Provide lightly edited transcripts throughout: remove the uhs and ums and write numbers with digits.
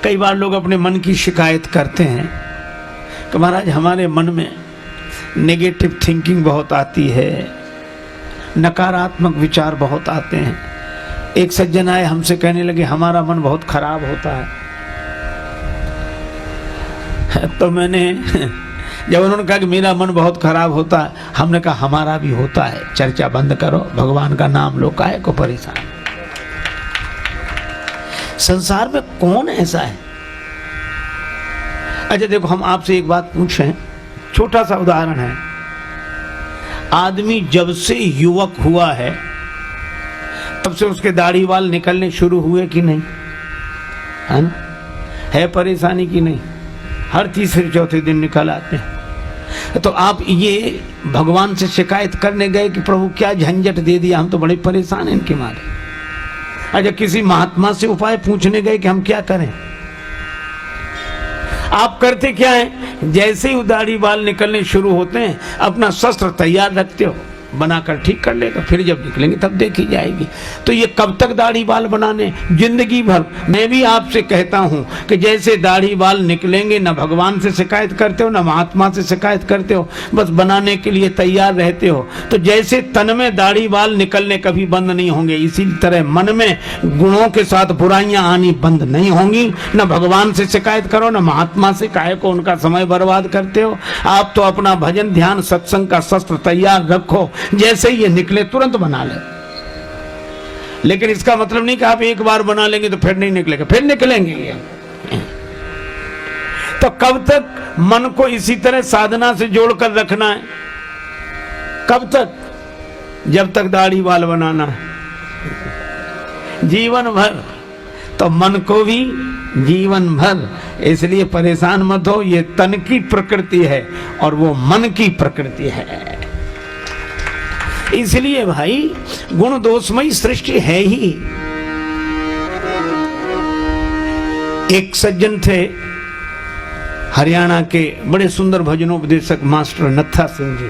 कई बार लोग अपने मन की शिकायत करते हैं कि महाराज हमारे मन में नेगेटिव थिंकिंग बहुत आती है, नकारात्मक विचार बहुत आते हैं। एक सज्जन आए हमसे कहने लगे हमारा मन बहुत खराब होता है। तो मैंने जब उन्होंने कहा कि मेरा मन बहुत खराब होता है, हमने कहा हमारा भी होता है, चर्चा बंद करो, भगवान का नाम लो, काहे को परेशान। संसार में कौन ऐसा है? अच्छा देखो, हम आपसे एक बात पूछें, छोटा सा उदाहरण है। आदमी जब से युवक हुआ है तब से उसके दाढ़ी बाल निकलने शुरू हुए कि नहीं? है ना? है परेशानी कि नहीं? हर तीसरे चौथे दिन निकल आते हैं। तो आप ये भगवान से शिकायत करने गए कि प्रभु क्या झंझट दे दिया, हम तो बड़े परेशान हैं इनके मारे। अच्छा किसी महात्मा से उपाय पूछने गए कि हम क्या करें? आप करते क्या है? जैसे ही दाढ़ी बाल निकलने शुरू होते हैं अपना शस्त्र तैयार रखते हो, बनाकर ठीक कर लेगा, फिर जब निकलेंगे तब देखी जाएगी। तो ये कब तक दाढ़ी बाल बनाने? जिंदगी भर। मैं भी आपसे कहता हूं कि जैसे दाढ़ी बाल निकलेंगे, न भगवान से शिकायत करते हो न महात्मा से शिकायत करते हो, बस बनाने के लिए तैयार रहते हो। तो जैसे तन में दाढ़ी बाल निकलने कभी बंद नहीं होंगे, इसी तरह मन में गुणों के साथ बुराइयां आनी बंद नहीं होंगी। न भगवान से शिकायत करो न महात्मा से, काहे को उनका समय बर्बाद करते हो। आप तो अपना भजन ध्यान सत्संग का शस्त्र तैयार रखो, जैसे ही ये निकले तुरंत बना ले। लेकिन इसका मतलब नहीं कि आप एक बार बना लेंगे तो फिर नहीं निकलेगा, फिर निकलेंगे ये। तो कब तक मन को इसी तरह साधना से जोड़कर रखना है? कब तक? जब तक दाढ़ी बाल बनाना है, जीवन भर। तो मन को भी जीवन भर। इसलिए परेशान मत हो, ये तन की प्रकृति है और वो मन की प्रकृति है। इसलिए भाई गुण दोषमयी सृष्टि है ही। एक सज्जन थे हरियाणा के, बड़े सुंदर भजनोपदेशक मास्टर नत्था सिंह जी।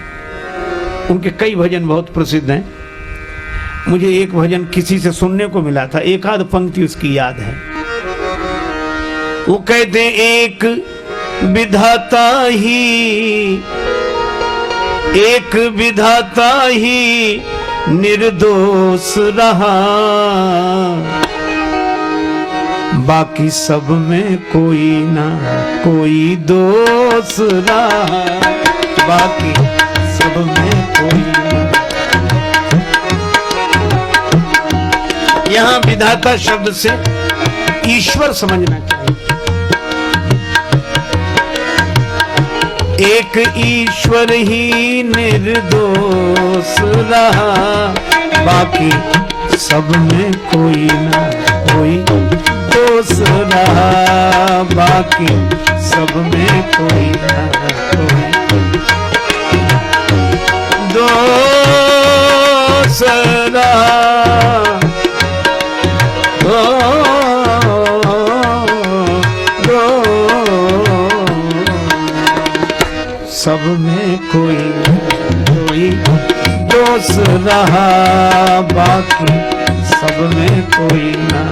उनके कई भजन बहुत प्रसिद्ध हैं। मुझे एक भजन किसी से सुनने को मिला था, एक आध पंक्ति उसकी याद है। वो कहते एक विधाता ही, एक विधाता ही निर्दोष रहा, बाकी सब में कोई ना कोई दोष रहा, बाकी सब में कोई ना। यहां विधाता शब्द से ईश्वर समझना चाहिए। एक ईश्वर ही निर्दोष रहा, बाकी सब में कोई ना कोई दोष रहा, बाकी सब में कोई ना कोई दोष रहा। सब में कोई कोई दोष रहा, बाकी सब में कोई ना।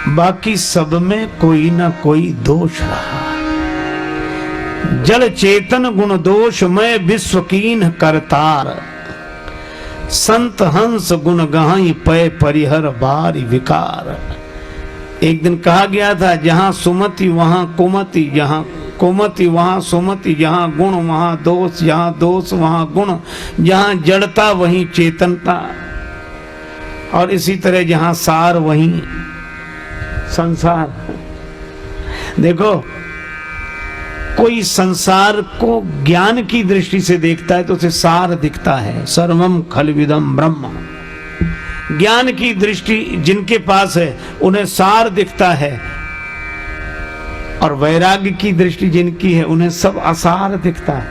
बाकी सब में कोई ना कोई दोष रहा। जल चेतन गुण दोष में विश्व कीन करतार, संत हंस गुण गहाई पै परिहर बारी विकार। एक दिन कहा गया था, जहां सुमति वहां कुमति, जहां कुमति वहां सुमति, जहां गुण वहां दोष, जहां दोष वहां गुण, जहां जड़ता वहीं चेतनता, और इसी तरह जहां सार वहीं संसार। देखो, कोई संसार को ज्ञान की दृष्टि से देखता है तो उसे सार दिखता है, सर्वम खलविदम ब्रह्म। ज्ञान की दृष्टि जिनके पास है उन्हें सार दिखता है, और वैराग्य की दृष्टि जिनकी है उन्हें सब असार दिखता है।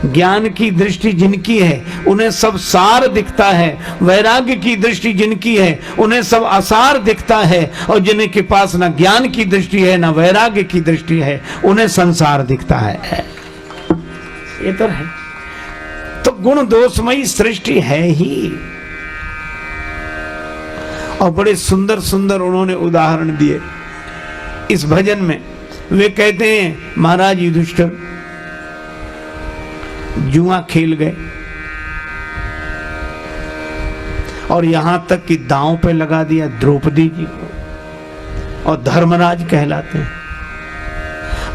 ज्ञान की दृष्टि जिनकी है उन्हें सब सार दिखता है, वैराग्य की दृष्टि जिनकी है उन्हें सब असार दिखता है, और जिनके पास ना ज्ञान की दृष्टि है ना वैराग्य की दृष्टि है उन्हें संसार दिखता है। ये तो है। तो गुण दोषमयी सृष्टि है ही। और बड़े सुंदर सुंदर उन्होंने उदाहरण दिए इस भजन में। वे कहते हैं महाराज युधिष्ठिर जुआ खेल गए और यहां तक कि दांव पे लगा दिया द्रौपदी जी को, और धर्मराज कहलाते हैं।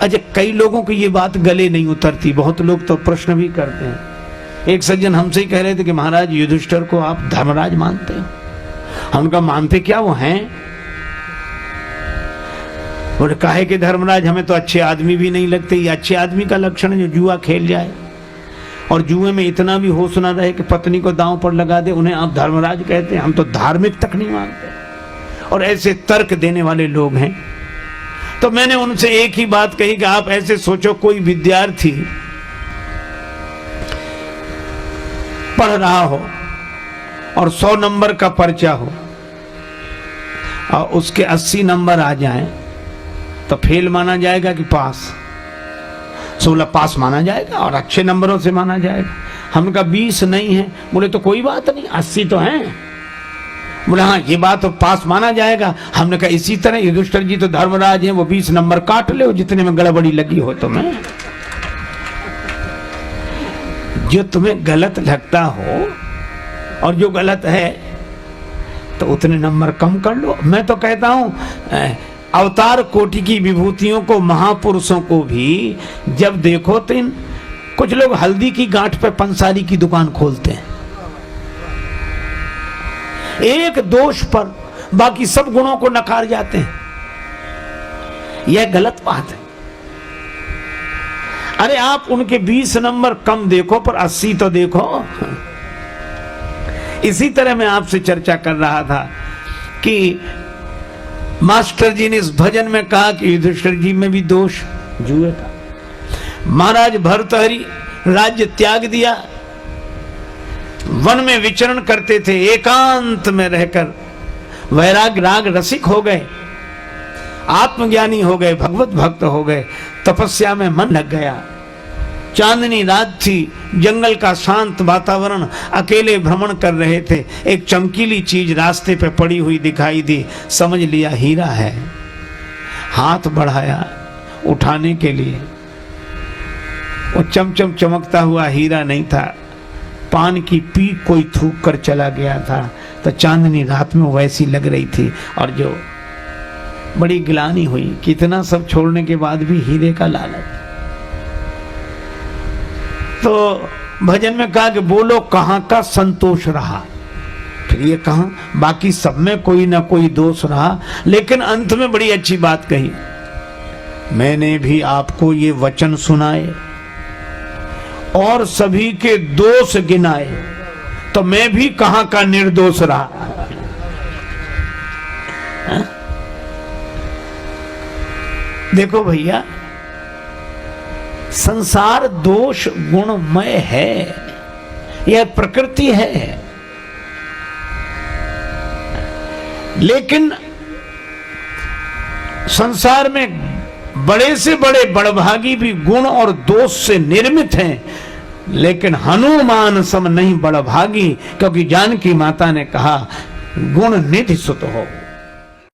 अच्छा, कई लोगों की ये बात गले नहीं उतरती, बहुत लोग तो प्रश्न भी करते हैं। एक सज्जन हमसे ही कह रहे थे कि महाराज युधिष्ठिर को आप धर्मराज मानते हो? हम उनका मानते क्या, वो हैं? बोले काहे के धर्मराज, हमें तो अच्छे आदमी भी नहीं लगते। ये अच्छे आदमी का लक्षण है जो जुआ खेल जाए और जुए में इतना भी होश ना रहे कि पत्नी को दांव पर लगा दे, उन्हें आप धर्मराज कहते हैं? हम तो धार्मिक तक नहीं मानते। और ऐसे तर्क देने वाले लोग हैं। तो मैंने उनसे एक ही बात कही कि आप ऐसे सोचो, कोई विद्यार्थी पढ़ रहा हो और 100 नंबर का पर्चा हो और उसके 80 नंबर आ जाएं, तो फेल माना जाएगा कि पास? 16 पास माना जाएगा और अच्छे नंबरों से माना जाएगा। हमने कहा 20 नहीं है। बोले तो कोई बात नहीं, 80 तो हैं। बोले हाँ ये बात तो पास माना जाएगा। हमने कहा इसी तरह युधिष्ठिर जी तो धर्मराज हैं, वो 20 नंबर काट ले जितने में गड़बड़ी लगी हो तुम्हें। जो तुम्हें गलत लगता हो और जो गलत है तो उतने नंबर कम कर लो। मैं तो कहता हूं अवतार कोटि की विभूतियों को, महापुरुषों को भी जब देखो तो कुछ लोग हल्दी की गांठ पे पंसारी की दुकान खोलते हैं, एक दोष पर बाकी सब गुणों को नकार जाते हैं। यह गलत बात है। अरे आप उनके 20 नंबर कम देखो पर 80 तो देखो। इसी तरह मैं आपसे चर्चा कर रहा था कि मास्टर जी ने इस भजन में कहा कि युधिष्ठिर जी में भी दोष जुए का। महाराज भर्तहरि राज्य त्याग दिया, वन में विचरण करते थे, एकांत में रहकर वैराग राग रसिक हो गए, आत्मज्ञानी हो गए, भगवत भक्त हो गए, तपस्या में मन लग गया। चांदनी रात थी, जंगल का शांत वातावरण, अकेले भ्रमण कर रहे थे। एक चमकीली चीज रास्ते पे पड़ी हुई दिखाई दी, समझ लिया हीरा है। हाथ बढ़ाया उठाने के लिए, वो चमचम चमकता हुआ हीरा नहीं था, पान की पीक कोई थूक कर चला गया था। तो चांदनी रात में वैसी लग रही थी और जो बड़ी गिलानी हुई, कितना सब छोड़ने के बाद भी हीरे का लालच। तो भजन में कहा कि बोलो कहां का संतोष रहा। फिर ये कहा बाकी सब में कोई ना कोई दोष रहा, लेकिन अंत में बड़ी अच्छी बात कही, मैंने भी आपको ये वचन सुनाए और सभी के दोष गिनाए, तो मैं भी कहां का निर्दोष रहा। देखो भैया, संसार दोष गुणमय है, यह प्रकृति है। लेकिन संसार में बड़े से बड़े बड़भागी भी गुण और दोष से निर्मित हैं, लेकिन हनुमान सम नहीं बड़भागी, क्योंकि जानकी माता ने कहा गुण निधि सुत हो।